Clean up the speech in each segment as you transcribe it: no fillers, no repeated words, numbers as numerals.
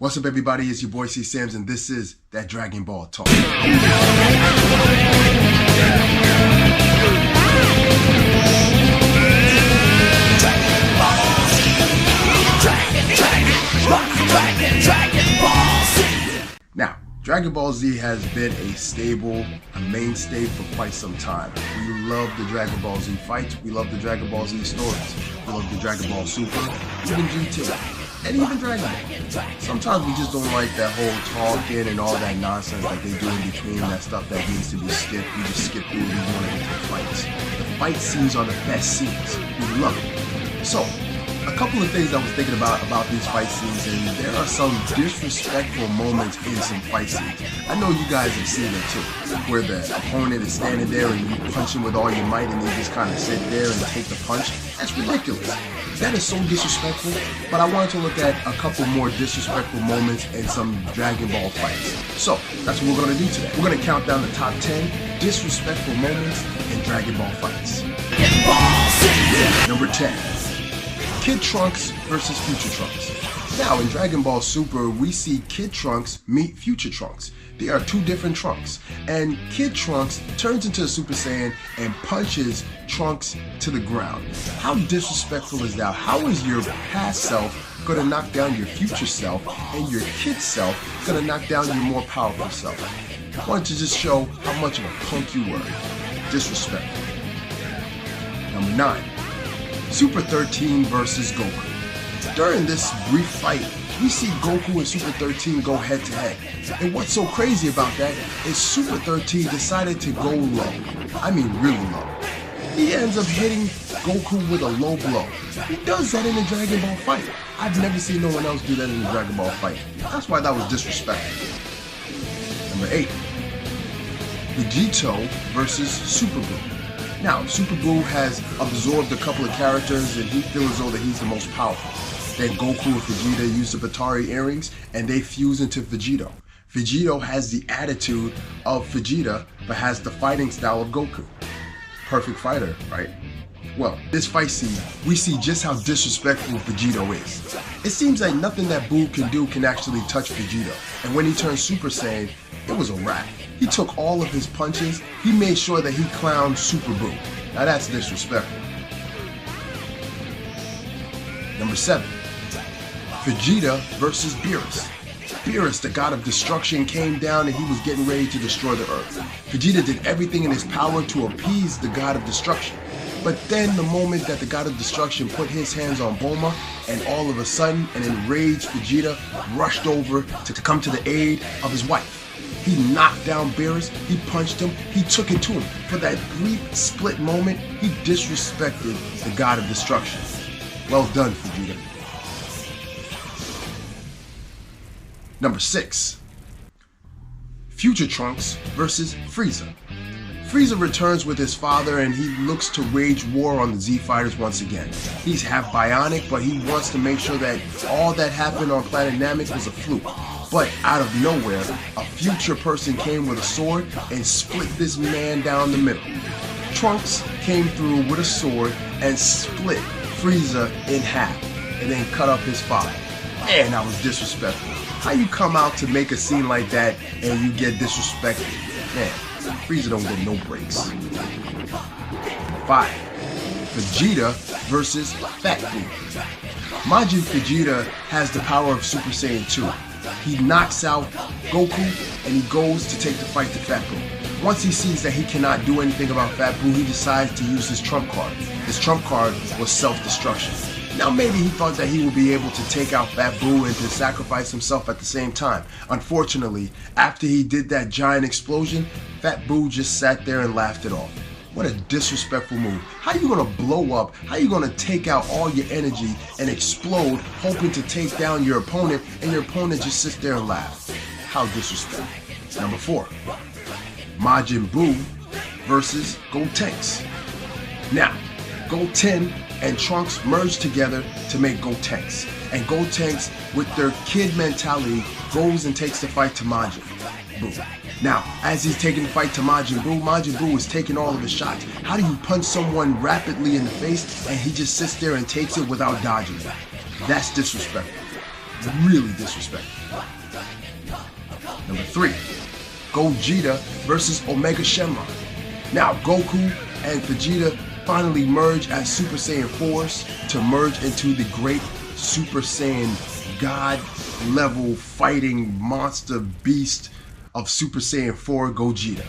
What's up, everybody? It's your boy C Sam's, and this is that Dragon Ball Talk. Now, Dragon Ball Z has been a staple, a mainstay for quite some time. We love the Dragon Ball Z fights, we love the Dragon Ball Z stories, we love the Dragon Ball Super, even GT. And even Dragon Ball. Sometimes we just don't like that whole talking and all that nonsense that they do in between, that stuff that needs to be skipped. We just skip through it. We want to get to the fights. The fight scenes are the best scenes. We love it. So, a couple of things I was thinking about these fight scenes, and there are some disrespectful moments in some fight scenes. I know you guys have seen it too, where the opponent is standing there and you punch him with all your might and they just kind of sit there and take the punch. That's ridiculous. That is so disrespectful, but I wanted to look at a couple more disrespectful moments in some Dragon Ball fights. So, that's what we're going to do today. We're going to count down the top 10 disrespectful moments in Dragon Ball fights. Number 10. Kid Trunks versus Future Trunks. Now, in Dragon Ball Super, we see Kid Trunks meet Future Trunks. They are two different Trunks, and Kid Trunks turns into a Super Saiyan and punches Trunks to the ground. How disrespectful is that? How is your past self going to knock down your future self, and your kid self going to knock down your more powerful self? I wanted to just show how much of a punk you were. Disrespectful. Number 9. Super 13 versus Goku. During this brief fight, we see Goku and Super 13 go head to head. And what's so crazy about that is Super 13 decided to go low. I mean really low. He ends up hitting Goku with a low blow. He does that in a Dragon Ball fight. I've never seen no one else do that in a Dragon Ball fight. That's why that was disrespectful. Number 8. Vegeta versus Super Buu. Now, Super Buu has absorbed a couple of characters and he feels as though that he's the most powerful. Then Goku and Vegeta use the Batari earrings and they fuse into Vegeta. Vegeta has the attitude of Vegeta but has the fighting style of Goku. Perfect fighter, right? Well, this fight scene, we see just how disrespectful Vegeta is. It seems like nothing that Buu can do can actually touch Vegeta. And when he turned Super Saiyan, it was a wrap. He took all of his punches, he made sure that he clowned Super Buu. Now that's disrespectful. Number 7. Vegeta versus Beerus. Beerus, the god of destruction, came down and he was getting ready to destroy the earth. Vegeta did everything in his power to appease the god of destruction. But then the moment that the god of destruction put his hands on Bulma, and all of a sudden an enraged Vegeta rushed over to come to the aid of his wife. He knocked down Beerus, he punched him, he took it to him. For that brief split moment, he disrespected the god of destruction. Well done, Vegeta. Number 6. Future Trunks versus Frieza. Frieza returns with his father and he looks to wage war on the Z Fighters once again. He's half bionic, but he wants to make sure that all that happened on planet Namek was a fluke. But out of nowhere, a future person came with a sword and split this man down the middle. Trunks came through with a sword and split Frieza in half and then cut up his father. Man, that was disrespectful. How you come out to make a scene like that and you get disrespected? Man, Frieza don't get no breaks. 5. Vegeta versus Fat Buu. Majin Vegeta has the power of Super Saiyan 2. He knocks out Goku and he goes to take the fight to Fat Buu. Once he sees that he cannot do anything about Fat Buu, he decides to use his trump card. His trump card was self-destruction. Now maybe he thought that he would be able to take out Fat Buu and to sacrifice himself at the same time. Unfortunately, after he did that giant explosion, Fat Buu just sat there and laughed it off. What a disrespectful move. How are you going to blow up? How are you going to take out all your energy and explode hoping to take down your opponent and your opponent just sits there and laughs? How disrespectful. Number 4. Majin Buu versus Gotenks. Now, Goten and Trunks merge together to make Gotenks. And Gotenks, with their kid mentality, goes and takes the fight to Majin Buu. Now, as he's taking the fight to Majin Buu is taking all of his shots. How do you punch someone rapidly in the face and he just sits there and takes it without dodging it? That's disrespectful. Really disrespectful. Number 3, Gogeta versus Omega Shenron. Now, Goku and Vegeta finally merge as Super Saiyan 4s to merge into the great Super Saiyan God level fighting monster beast of Super Saiyan 4 Gogeta.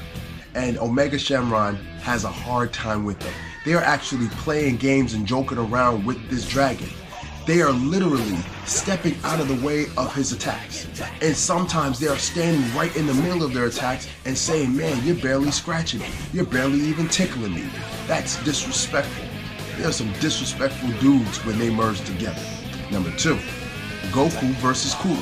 And Omega Shenron has a hard time with them. They are actually playing games and joking around with this dragon. They are literally stepping out of the way of his attacks. And sometimes they are standing right in the middle of their attacks and saying, man, you're barely scratching me. You're barely even tickling me. That's disrespectful. There are some disrespectful dudes when they merge together. Number 2, Goku versus Cooler.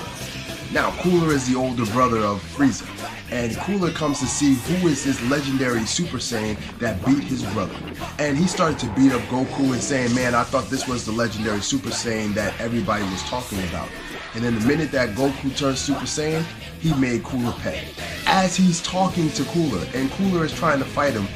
Now, Cooler is the older brother of Frieza, and Cooler comes to see who is this legendary Super Saiyan that beat his brother. And he started to beat up Goku and saying, man, I thought this was the legendary Super Saiyan that everybody was talking about. And then the minute that Goku turned Super Saiyan, he made Cooler pay. As he's talking to Cooler, and Cooler is trying to fight him,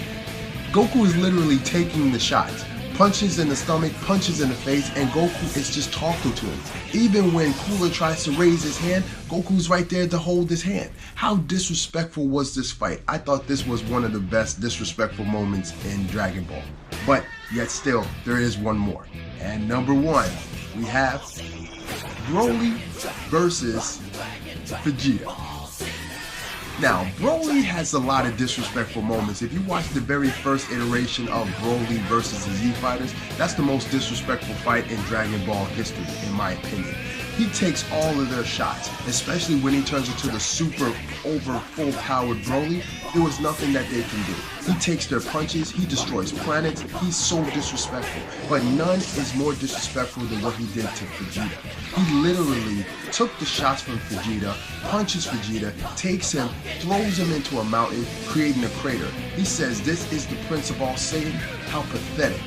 Goku is literally taking the shots. Punches in the stomach, punches in the face, and Goku is just talking to him. Even when Cooler tries to raise his hand, Goku's right there to hold his hand. How disrespectful was this fight? I thought this was one of the best disrespectful moments in Dragon Ball. But yet still, there is one more. And number 1, we have Roli versus Vegeta. Now, Roli has a lot of disrespectful moments. If you watch the very first iteration of Roli versus the Z Fighters, that's the most disrespectful fight in Dragon Ball history, in my opinion. He takes all of their shots, especially when he turns into the super over full powered Broly. There was nothing that they can do. He takes their punches, he destroys planets, he's so disrespectful. But none is more disrespectful than what he did to Vegeta. He literally took the shots from Vegeta, punches Vegeta, takes him, throws him into a mountain, creating a crater. He says, this is the Prince of all Saiyan? How pathetic,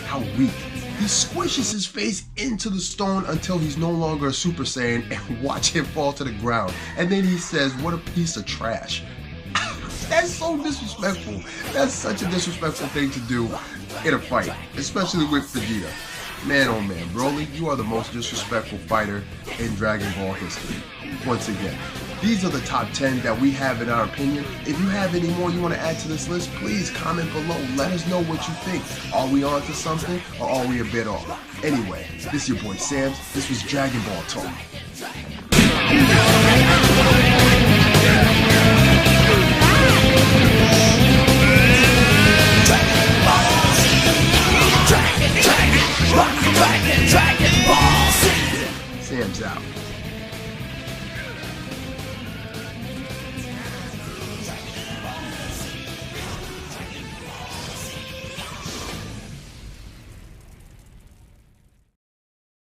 how weak. He squishes his face into the stone until he's no longer a Super Saiyan, and watch him fall to the ground. And then he says, what a piece of trash. That's so disrespectful. That's such a disrespectful thing to do in a fight, especially with Vegeta. Man, oh man, Broly, you are the most disrespectful fighter in Dragon Ball history. Once again, these are the top 10 that we have in our opinion. If you have any more you want to add to this list, please comment below. Let us know what you think. Are we on to something, or are we a bit off? Anyway, this is your boy Sam's. This was Dragon Ball Talk. Dragon Ball. Sam's out.